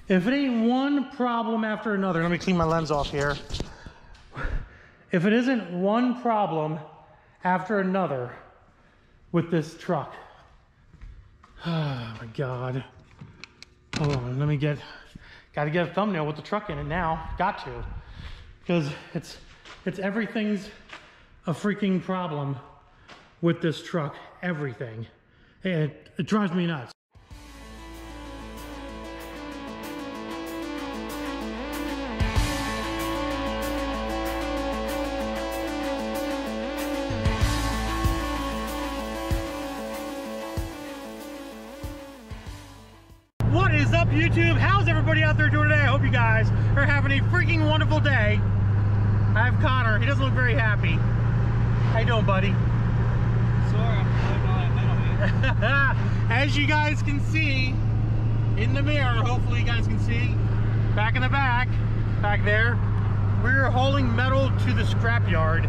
If it ain't one problem after another, let me clean my lens off here. If it isn't one problem after another with this truck. Oh my God. Hold on, let me gotta get a thumbnail with the truck in it now. Got to. Because it's everything's a freaking problem with this truck. Everything. It drives me nuts. What is up, YouTube? How's everybody out there doing today? I hope you guys are having a freaking wonderful day. I have Connor. He doesn't look very happy. How you doing, buddy? Sorry, I'm As you guys can see in the mirror, hopefully you guys can see, back in the back there, we're hauling metal to the scrapyard.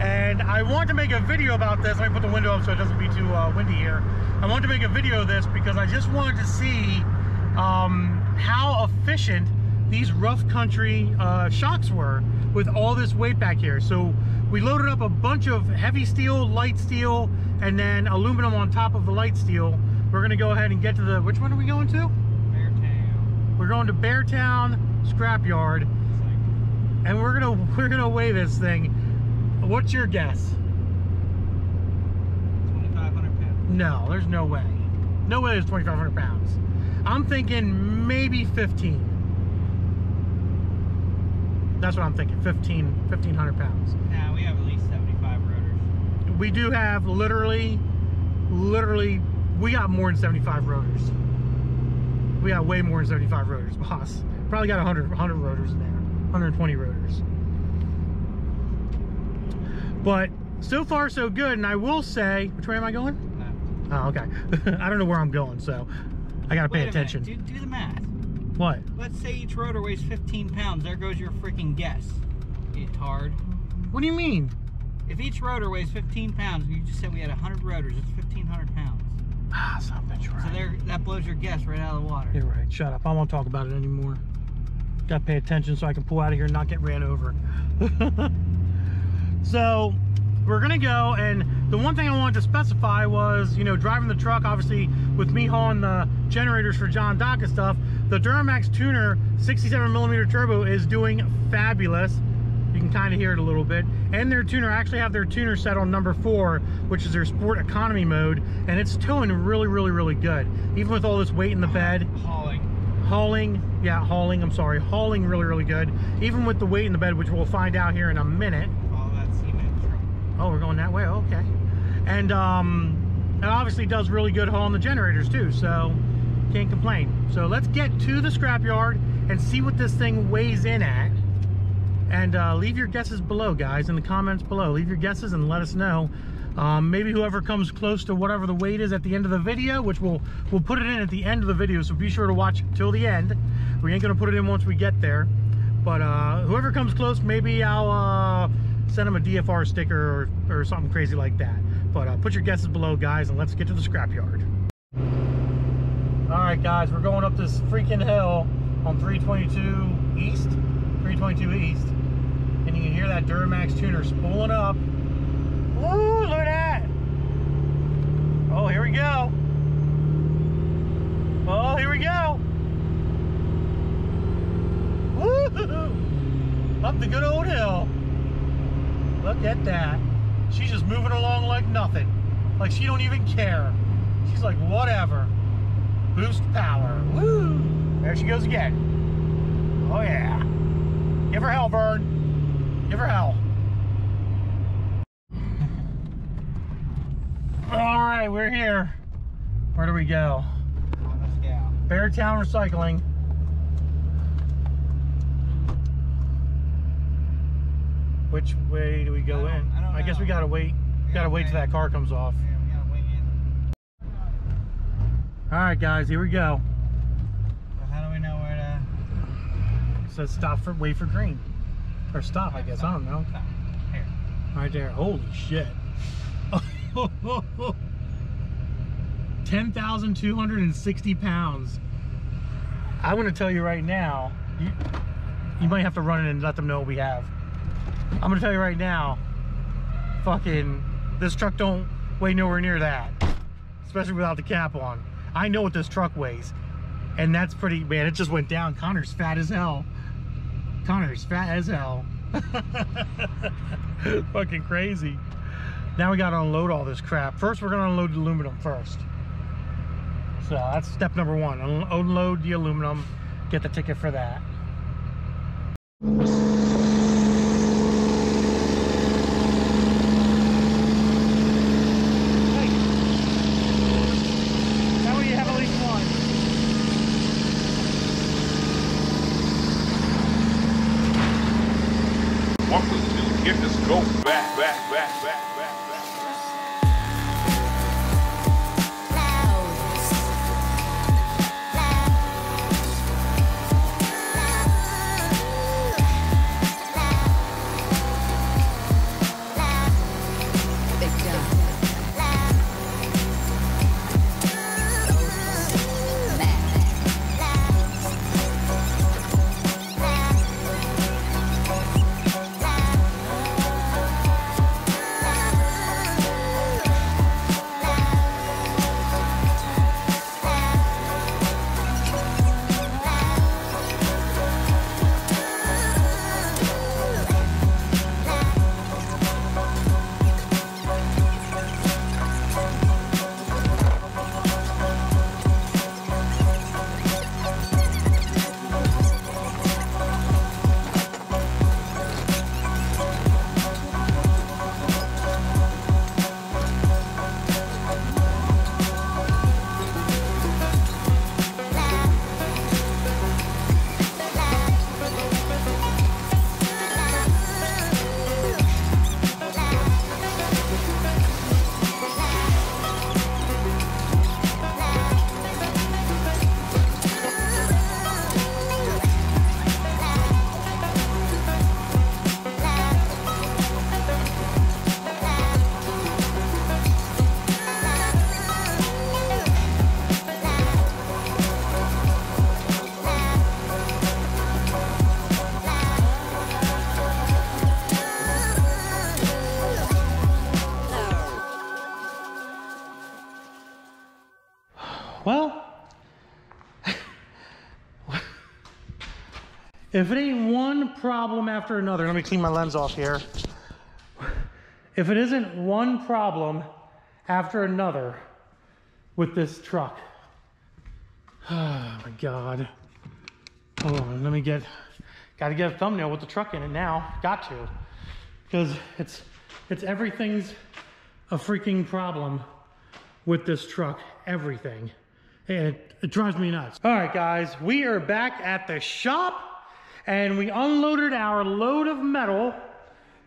And I want to make a video about this. Let me put the window up so it doesn't be too windy here. I want to make a video of this because I just wanted to see how efficient these rough country shocks were with all this weight back here. So we loaded up a bunch of heavy steel, light steel, and then aluminum on top of the light steel. We're gonna go ahead and get to the, which one are we going to? Beartown. We're going to Beartown Scrapyard, and we're gonna weigh this thing. What's your guess? 2,500 pounds. No, there's no way. No way it's 2,500 pounds. I'm thinking maybe 15. That's what I'm thinking, 1,500 pounds. Nah, we have at least 75 rotors. We do have literally, we got more than 75 rotors. We got way more than 75 rotors, boss. Probably got 100 rotors in there, 120 rotors. But so far so good, and I will say, which way am I going? Oh, okay. I don't know where I'm going, so I gotta pay attention. Do the math. What? Let's say each rotor weighs 15 pounds. There goes your freaking guess. You tard. What do you mean? If each rotor weighs 15 pounds, you just said we had 100 rotors, it's 1,500 pounds. Ah, something's right. So there, that blows your guess right out of the water. You're right. Shut up. I won't talk about it anymore. Gotta pay attention so I can pull out of here and not get ran over. So we're gonna go, and the one thing I wanted to specify was, you know, driving the truck, obviously with me hauling the generators for John Dock and stuff, the Duramax Tuner 67mm turbo is doing fabulous. You can kind of hear it a little bit. And their tuner, actually have their tuner set on number 4, which is their sport economy mode, and it's towing really good. Even with all this weight in the bed. Hauling really good. Even with the weight in the bed, which we'll find out here in a minute. Oh, we're going that way? Okay. And it obviously does really good hauling the generators too, so can't complain. So let's get to the scrapyard and see what this thing weighs in at. And leave your guesses below, guys, in the comments below. Leave your guesses and let us know. Maybe whoever comes close to whatever the weight is at the end of the video, which we'll put it in at the end of the video, so be sure to watch till the end. We ain't gonna put it in once we get there. But whoever comes close, maybe I'll send them a DFR sticker or something crazy like that. But put your guesses below, guys, and let's get to the scrapyard. All right, guys, we're going up this freaking hill on 322 East, and you can hear that Duramax tuner spooling up. Ooh, look at that! Oh, here we go. Oh, here we go. Woo! Up the good old hill. Look at that. She's just moving along like nothing. Like she don't even care. She's like, whatever. Boost power. Woo! There she goes again. Oh yeah. Give her hell, Vern. Give her hell. Alright, we're here. Where do we go? On the scale. Beartown Recycling. Which way do we go in? I guess we gotta wait. Gotta wait till that car comes off. Yeah, we gotta wait in. Alright guys, here we go. So how do we know where to... It says stop for, wait for green. Or stop, I guess, I don't know. Stop. Here. Right there, holy shit. 10,260 pounds. I'm going to tell you right now, you might have to run in and let them know what we have. I'm going to tell you right now, fucking, this truck don't weigh nowhere near that, especially without the cap on. I know what this truck weighs, and that's pretty, man, it just went down. Connor's fat as hell. Connor's fat as hell. Fucking crazy. Now we got to unload all this crap. First, we're going to unload the aluminum first. So that's step number one. Unload the aluminum, get the ticket for that. Go back, back, back, back. Well, if it ain't one problem after another, let me clean my lens off here. If it isn't one problem after another with this truck, oh my God. Hold on, let me gotta get a thumbnail with the truck in it now. Got to, because it's everything's a freaking problem with this truck, everything. And it drives me nuts. All right, guys, we are back at the shop and we unloaded our load of metal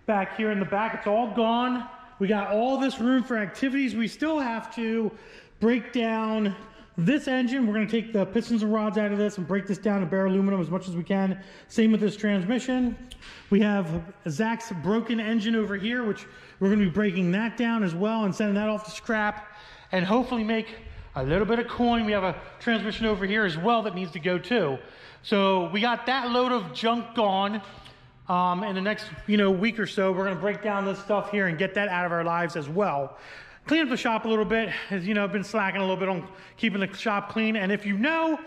back here in the back. It's all gone. We got all this room for activities. We still have to break down this engine. We're gonna take the pistons and rods out of this and break this down to bare aluminum as much as we can. Same with this transmission. We have Zach's broken engine over here, which we're gonna be breaking that down as well and sending that off to scrap and hopefully make a little bit of coin. We have a transmission over here as well that needs to go too. So we got that load of junk gone. In the next week or so, we're gonna break down this stuff here and get that out of our lives as well. Clean up the shop a little bit. As you know, I've been slacking a little bit on keeping the shop clean. And if you know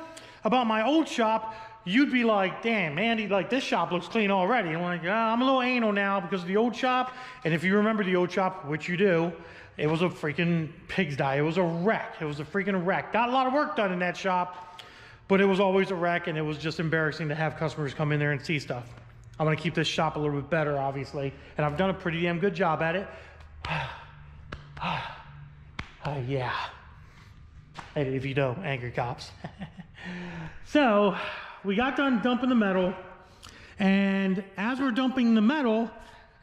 about my old shop, you'd be like, damn, Andy, like this shop looks clean already. And I'm like, I'm a little anal now because of the old shop. And if you remember the old shop, which you do, it was a freaking pigsty. It was a wreck. It was a freaking wreck. Got a lot of work done in that shop, but it was always a wreck, and it was just embarrassing to have customers come in there and see stuff. I'm gonna keep this shop a little bit better, obviously, and I've done a pretty damn good job at it. Yeah. And if you don't, angry cops. So we got done dumping the metal, and as we're dumping the metal,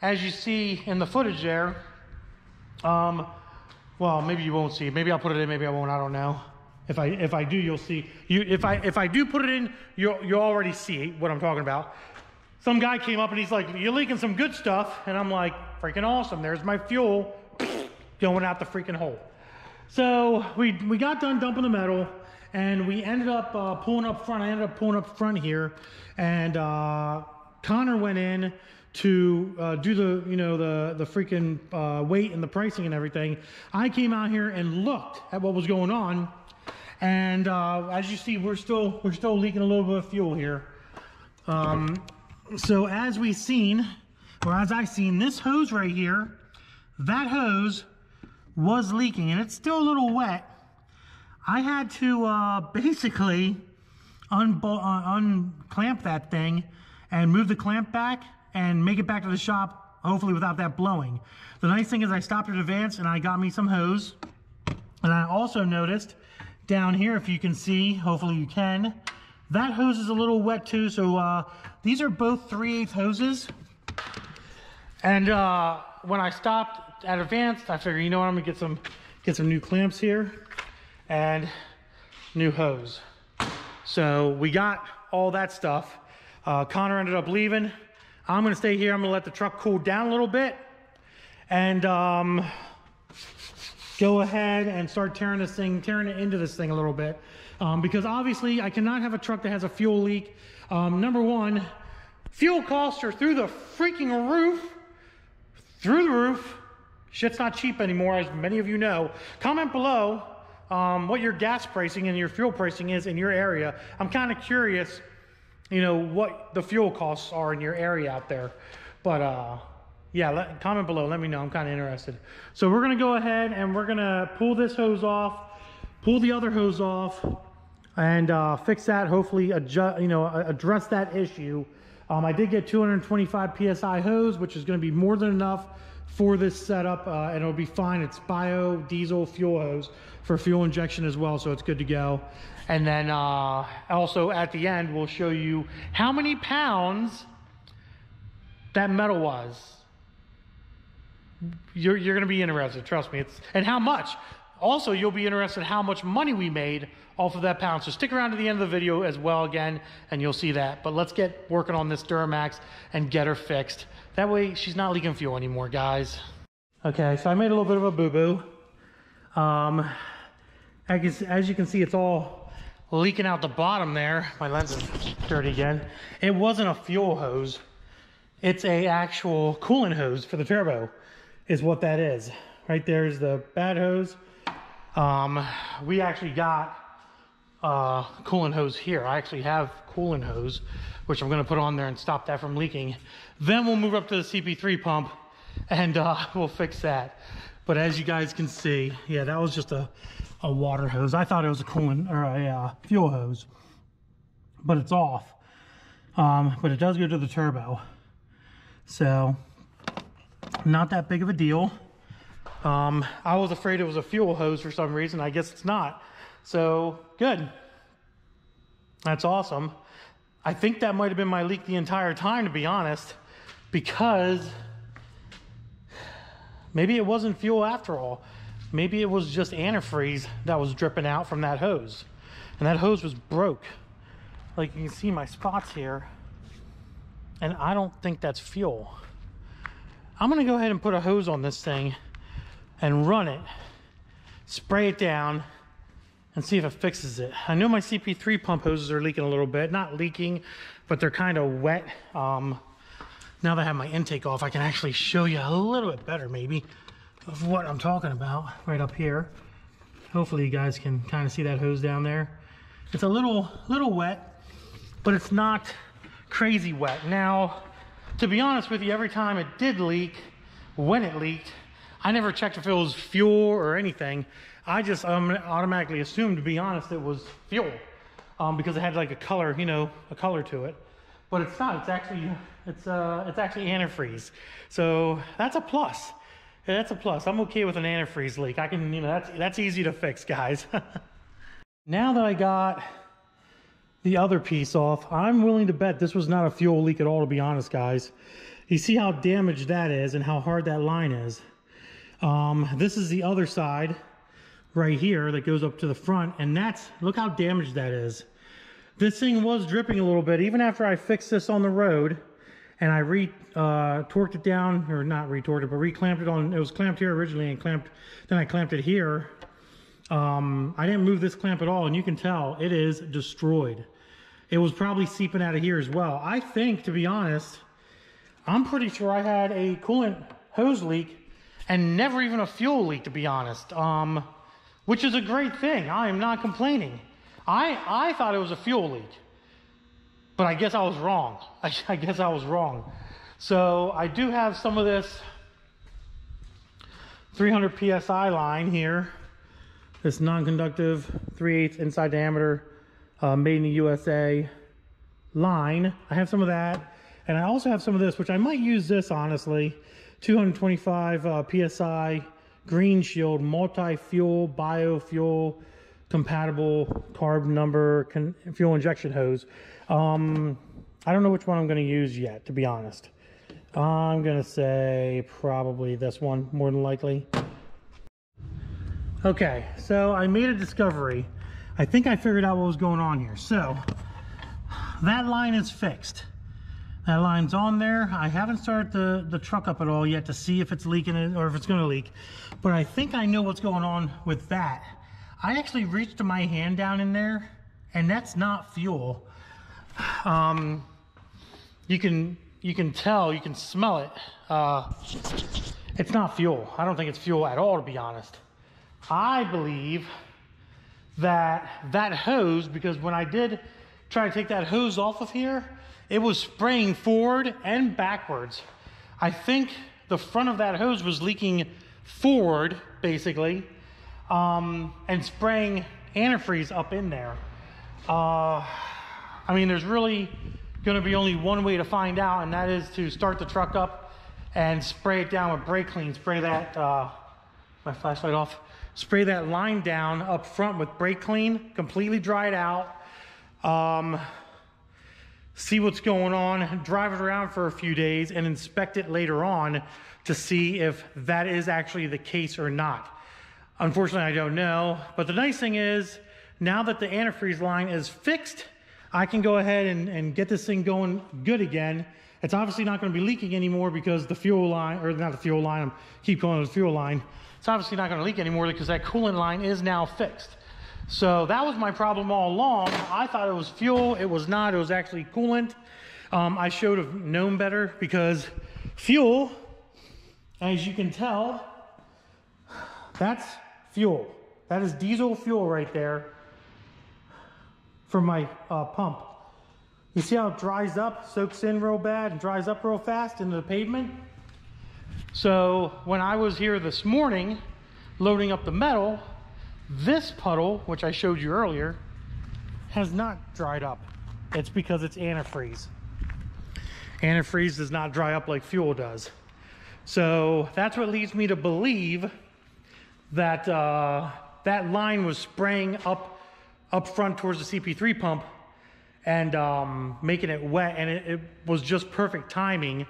as you see in the footage there, well, maybe you won't see it. Maybe I'll put it in, maybe I won't, I don't know. If I do, you'll see. If I do put it in, you'll already see what I'm talking about. Some guy came up and he's like, you're leaking some good stuff. And I'm like, freaking awesome. There's my fuel going out the freaking hole. So we got done dumping the metal, and we ended up pulling up front. I ended up pulling up front here, and Connor went in to do the, you know, the freaking weight and the pricing and everything. I came out here and looked at what was going on, and as you see, we're still leaking a little bit of fuel here. So as we seen, or as I seen, this hose right here, that hose was leaking, and it's still a little wet. I had to basically unclamp that thing and move the clamp back and make it back to the shop, hopefully without that blowing. The nice thing is I stopped at Advance and I got me some hose. And I also noticed down here, if you can see, hopefully you can, that hose is a little wet too. So these are both 3/8 hoses. And when I stopped at Advance, I figured, you know what, I'm gonna get some new clamps here and new hose. So we got all that stuff. Connor ended up leaving. I'm gonna stay here. I'm gonna let the truck cool down a little bit and go ahead and start tearing it into this thing a little bit. Because obviously I cannot have a truck that has a fuel leak. Number one, fuel costs are through the freaking roof. Shit's not cheap anymore, as many of you know. Comment below what your gas pricing and your fuel pricing is in your area. I'm kind of curious, you know, what the fuel costs are in your area out there. But yeah, comment below, let me know. I'm kind of interested. So we're gonna go ahead and we're gonna pull this hose off, pull the other hose off, and fix that. Hopefully address that issue. I did get 225 PSI hose, which is gonna be more than enough for this setup, and it'll be fine. It's biodiesel fuel hose for fuel injection as well, so it's good to go. And then also at the end, we'll show you how many pounds that metal was. You're gonna be interested, trust me. And how much. Also, you'll be interested how much money we made off of that pound. So stick around to the end of the video as well again, and you'll see that. But let's get working on this Duramax and get her fixed. That way she's not leaking fuel anymore, guys. Okay, so I made a little bit of a boo-boo. As you can see, it's all leaking out the bottom there. My lens is dirty again. It wasn't a fuel hose. It's a actual coolant hose for the turbo, is what that is. Right there is the bad hose. We actually got coolant hose here. I actually have coolant hose, which I'm gonna put on there and stop that from leaking. Then we'll move up to the CP3 pump and we'll fix that. But as you guys can see, yeah, that was just a water hose. I thought it was a coolant or a fuel hose, but it's off. But it does go to the turbo. So not that big of a deal. I was afraid it was a fuel hose for some reason. I guess it's not. So good. That's awesome. I think that might have been my leak the entire time, to be honest, because maybe it wasn't fuel after all. Maybe it was just antifreeze that was dripping out from that hose. And that hose was broke. Like you can see my spots here. And I don't think that's fuel. I'm gonna go ahead and put a hose on this thing and run it, spray it down, and see if it fixes it. I know my CP3 pump hoses are leaking a little bit. Not leaking, but they're kind of wet. Now that I have my intake off, I can actually show you a little bit better maybe of what I'm talking about right up here. Hopefully you guys can kind of see that hose down there. It's a little wet, but it's not crazy wet. Now, to be honest with you, every time it did leak, when it leaked, I never checked if it was fuel or anything. I just automatically assumed, to be honest, it was fuel because it had like a color, you know, a color to it. But it's not. It's actually antifreeze. So that's a plus. Yeah, that's a plus. I'm okay with an antifreeze leak. I can, you know, that's easy to fix, guys. Now that I got the other piece off, I'm willing to bet this was not a fuel leak at all, to be honest, guys. You see how damaged that is and how hard that line is. This is the other side right here that goes up to the front, and that's, look how damaged that is. This thing was dripping a little bit even after I fixed this on the road, and I torqued it down, or not retorqued it, but reclamped it on. It was clamped here originally, and then I clamped it here. I didn't move this clamp at all, and you can tell it is destroyed. It was probably seeping out of here as well. I think, to be honest, I'm pretty sure I had a coolant hose leak and never even a fuel leak, to be honest, which is a great thing. I am not complaining. I thought it was a fuel leak, but I guess I was wrong. I guess I was wrong. So I do have some of this 300 PSI line here, this non-conductive 3/8 inside diameter made in the USA line. I have some of that, and I also have some of this, which I might use this, honestly, 225 PSI Green Shield multi-fuel biofuel compatible carb number fuel injection hose. I don't know which one I'm going to use yet, to be honest. I'm going to say probably this one, more than likely. Okay, so I made a discovery. I think I figured out what was going on here. So that line is fixed. That line's on there. I haven't started the truck up at all yet to see if it's leaking or if it's going to leak, but I think I know what's going on with that. I actually reached my hand down in there, and that's not fuel. You can tell, you can smell it. It's not fuel. I don't think it's fuel at all, to be honest. I believe that hose, because when I did try to take that hose off of here, it was spraying forward and backwards. I think the front of that hose was leaking forward, basically, and spraying antifreeze up in there. I mean, there's really going to be only one way to find out, and that is to start the truck up and spray it down with brake clean. Spray that, my flashlight off. Spray that line down up front with brake clean, completely dry it out. See what's going on, drive it around for a few days, and inspect it later on to see if that is actually the case or not. Unfortunately, I don't know, but the nice thing is, now that the antifreeze line is fixed, I can go ahead and get this thing going good again. It's obviously not going to be leaking anymore because the fuel line, or not the fuel line, I keep calling it the fuel line. It's obviously not going to leak anymore because that coolant line is now fixed. So that was my problem all along. I thought it was fuel. It was not. It was actually coolant. I should have known better, because fuel, as you can tell, that's fuel. That is diesel fuel right there from my pump. You see how it dries up, soaks in real bad, and dries up real fast into the pavement? So when I was here this morning loading up the metal, this puddle, which I showed you earlier, has not dried up. It's because it's antifreeze. Antifreeze does not dry up like fuel does. So that's what leads me to believe that that line was spraying up front towards the CP3 pump and making it wet, and it was just perfect timing.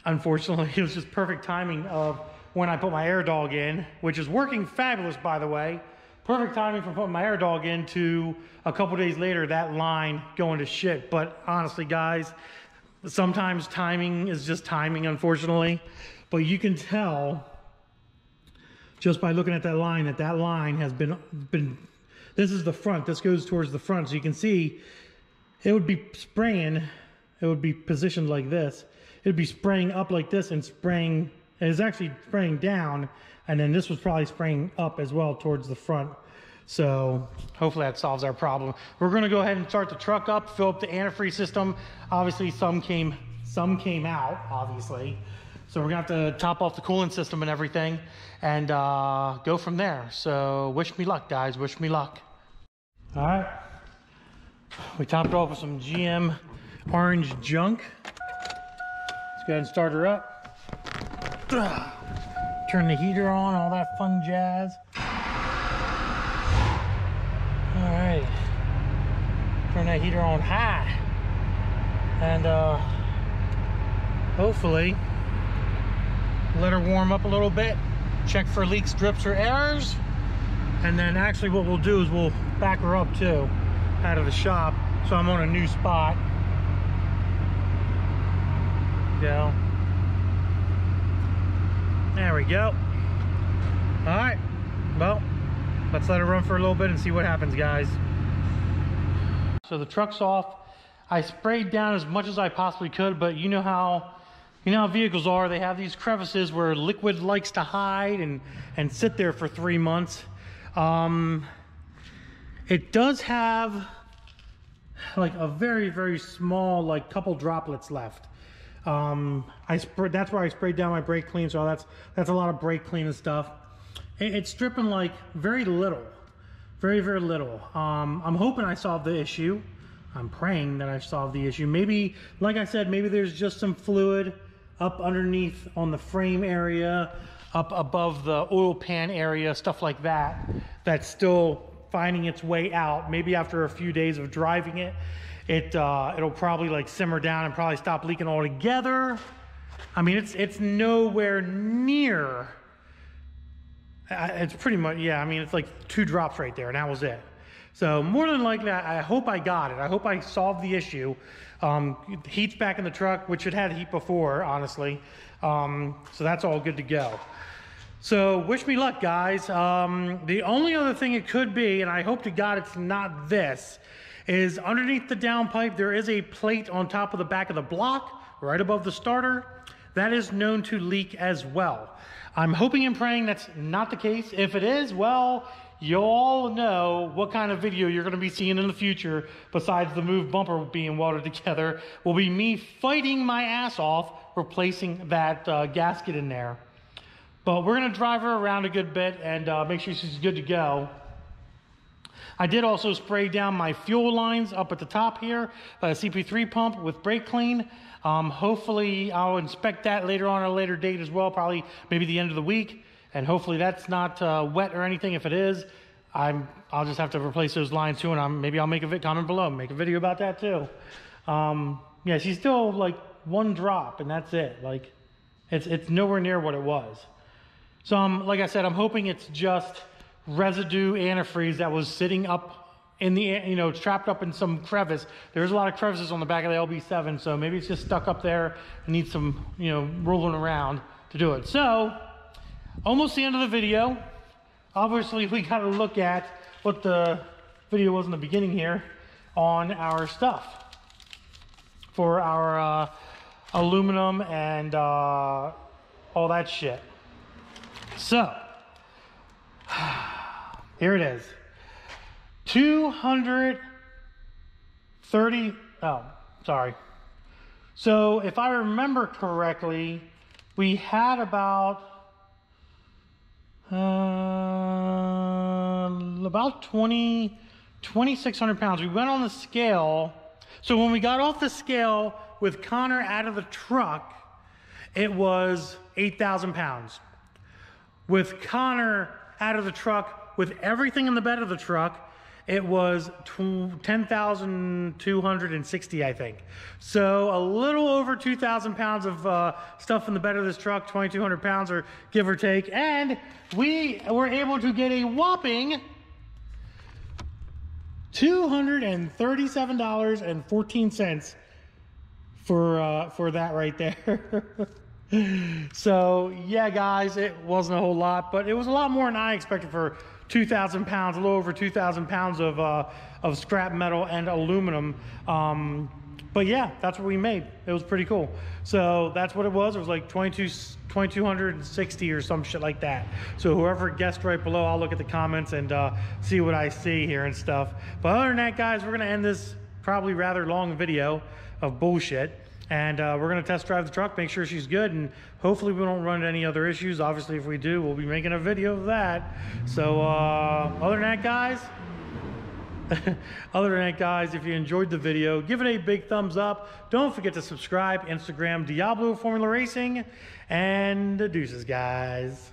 Unfortunately, it was just perfect timing of when I put my AIRDOG in, which is working fabulous, by the way. Perfect timing for putting my AIRDOG in to a couple days later, that line going to shit. But honestly, guys, sometimes timing is just timing, unfortunately. But you can tell just by looking at that line has been, this is the front, this goes towards the front. So you can see it would be spraying, it would be positioned like this. It'd be spraying up like this and spraying, and it's actually spraying down, and then this was probably spraying up as well towards the front. So hopefully that solves our problem. We're gonna go ahead and start the truck up, fill up the antifreeze system. Obviously some came out, obviously. So we're gonna have to top off the coolant system and everything and go from there. So wish me luck, guys, wish me luck. All right, we topped off with some GM orange junk. Let's go ahead and start her up. Turn the heater on, all that fun jazz. All right, turn that heater on high. And hopefully let her warm up a little bit, check for leaks, drips, or errors. And then actually what we'll do is we'll back her up too out of the shop. So I'm on a new spot. Go. There we go. All right, well, let's let it run for a little bit and see what happens, guys. So the truck's off. I sprayed down as much as I possibly could, but you know how vehicles are. They have these crevices where liquid likes to hide and sit there for 3 months. It does have like a very, very small, like couple droplets left. That's where I sprayed down my brake clean, so that's a lot of brake clean and stuff. It's dripping like very little, very, very little. I'm hoping I solved the issue. I'm praying that I solved the issue. Maybe, like I said, maybe there's just some fluid up underneath on the frame area, up above the oil pan area, stuff like that, that's still finding its way out. Maybe after a few days of driving it, it'll probably like simmer down and probably stop leaking altogether. I mean, it's nowhere near. It's pretty much, yeah, I mean, it's like 2 drops right there, and that was it. So more than likely, I hope I got it. I hope I solved the issue. Heat's back in the truck, which it had heat before, honestly. So that's all good to go. So wish me luck, guys. The only other thing it could be, and I hope to God it's not this, is underneath the downpipe, there is a plate on top of the back of the block, right above the starter. That is known to leak as well. I'm hoping and praying that's not the case. If it is, well, you all know what kind of video you're going to be seeing in the future, besides the move bumper being welded together, will be me fighting my ass off replacing that gasket in there. But we're going to drive her around a good bit and make sure she's good to go. I did also spray down my fuel lines up at the top here, a CP3 pump with brake clean. Hopefully I'll inspect that later on at a later date as well, probably maybe the end of the week. And hopefully that's not wet or anything. If it is, I'll just have to replace those lines too, and maybe I'll make a comment below, make a video about that too. Yeah, she's still like 1 drop, and that's it. Like, it's nowhere near what it was. So like I said, I'm hoping it's just residue antifreeze that was sitting up in the, you know, trapped up in some crevice. There's a lot of crevices on the back of the LB7, so maybe it's just stuck up there and needs some, you know, rolling around to do it. So almost the end of the video. Obviously, we got to look at what the video was in the beginning here on our stuff for our aluminum and all that shit. So here it is. 230. Oh, sorry. So if I remember correctly, we had about 2,600 pounds. We went on the scale. So when we got off the scale with Connor out of the truck, it was 8,000 pounds. With Connor out of the truck, with everything in the bed of the truck, it was 10,260, I think. So a little over 2,000 pounds of stuff in the bed of this truck, 2,200 pounds or give or take. And we were able to get a whopping $237.14 for that right there. So yeah, guys, it wasn't a whole lot, but it was a lot more than I expected for 2,000 pounds, a little over 2,000 pounds of scrap metal and aluminum. But yeah, that's what we made. It was pretty cool. So that's what it was. It was like 2,260 or some shit like that. So whoever guessed right below, I'll look at the comments and see what I see here and stuff. But other than that, guys, we're gonna end this probably rather long video of bullshit. And we're going to test drive the truck, make sure she's good, and hopefully we don't run into any other issues. Obviously, if we do, we'll be making a video of that. So other than that, guys, if you enjoyed the video, give it a big thumbs up. Don't forget to subscribe. Instagram, Diablo Formula Racing, and deuces, guys.